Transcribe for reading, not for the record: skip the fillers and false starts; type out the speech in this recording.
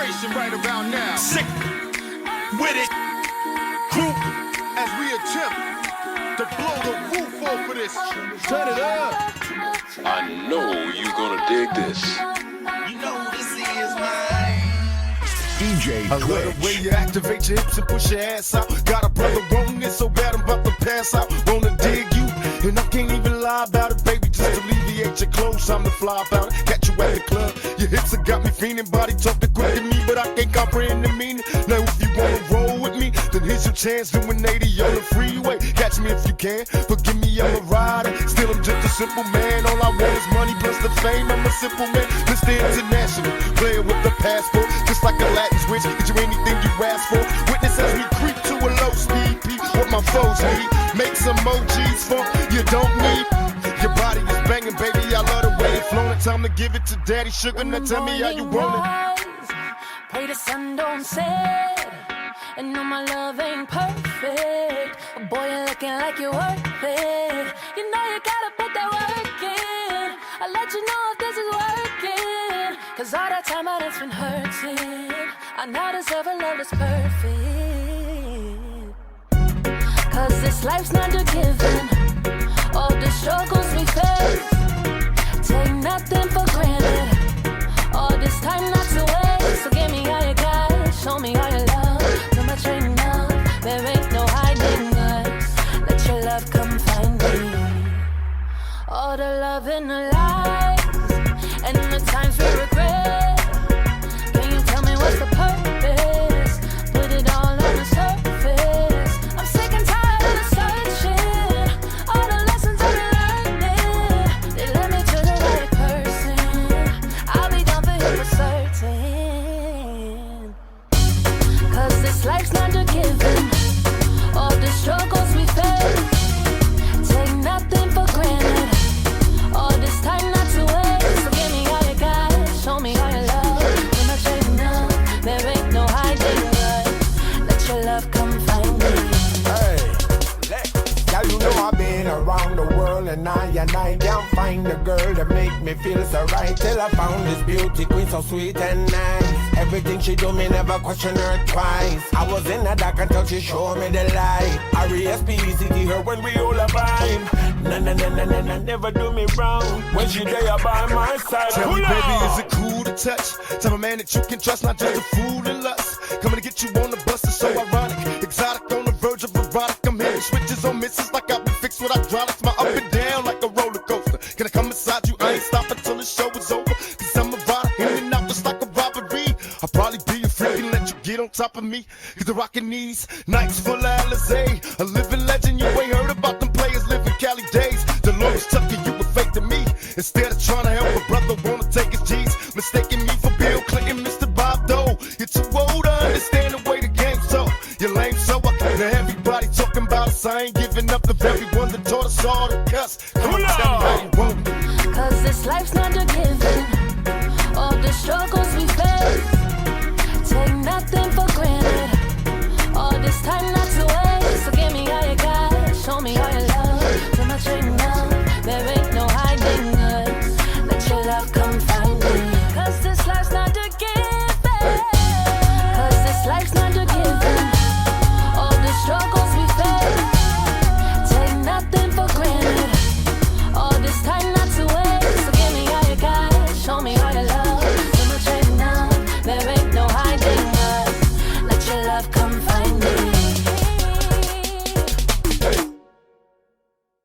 generation right around now. Sick with it. Group as we attempt to blow the roof off of this. Turn it up. I know you gonna dig this. You know this is mine. DJ I love the way you activate your hips and push your ass out. Got a brother wanting it so bad I'm about to pass out. Wanna dig you, and I can't even lie about it, baby. Just alleviate your clothes, I'm the fly about it. Catch you at the club, your hips have got me fiending. Body talking quick to me, but I can't comprehend the meaning. Now if you wanna roll with me, then here's your chance. Doing 80 on the freeway. Catch me if you can. Forgive me, I'm a rider. Still, I'm just a simple man. All I want is money plus the fame. I'm a simple man. Mr. International, player with the passport, just like a Latin switch. Get you anything you ask for. Witness as we creep to a low speed. Peep what my foes need. Make some emojis for you don't need. Your body is banging, baby. I love the way it's flowing. Time to give it to Daddy Sugar. Now tell me how you want it. Pray the sun don't set. And no, my love ain't perfect. But boy, you're looking like you're worth it. You know you gotta put that work in. I'll let you know if this is working. Cause all that time I done been hurting. I now deserve a love that's perfect. Cause this life's not a given. All the struggles we face, take nothing for granted. All this time not to waste. So give me all you got, show me all your love. Too much ain't enough, there ain't no hiding us. Let your love come find me. All the love in the lies, and the times we regret. Can you tell me what's the purpose? Put it all on the surface. I'm sick and tired of the searching. All the lessons I've been learning, they led me to the right person. I'll be down for you for certain. Cause this life's not a given. All the struggles we face, take nothing for granted. All this time not to waste. So give me all you got, show me all your love. Too much ain't enough, there ain't no hiding us. Let your love come find me. Hey, girl, you know I've been around the world and I can't find a girl that make me feel so right. Till I found this beauty queen so sweet and nice. Everything she do, me never question her twice. I was in the dark until she showed me the light. R-E-S-P-E-C-T her when we all a vibe. Na, never do me wrong when she there by my side. Tell me, baby, is it cool to touch? Tell a man that you can trust, not just a fool and lust. Coming to get you on the bus is so ironic. Exotic on the verge of erotic. I'm hitting switches on misses like I've been fixed with hydraulics. My up and down like a roller coaster. Can I come inside you? I ain't stopping till the show is over. Cause I'm a rider, in and out just like a robbery. I'll probably be a freak and let you get on top of me. Cause the rockin' these nights full of Alizé. A living legend, you ain't heard about them players living Cali days. Dolores Tucker, you were fake to me. Instead of trying to help a brother, wanna take his G's. Mistaking me for Bill Clinton, Mr. Bob Dole. You're too old to understand the way the game's tough. You're lame, so I can't. Now everybody talking about us. I ain't giving up the very one that taught us all to cuss. Come on, tell me how you want it. Cause this life's not a given. All the struggles we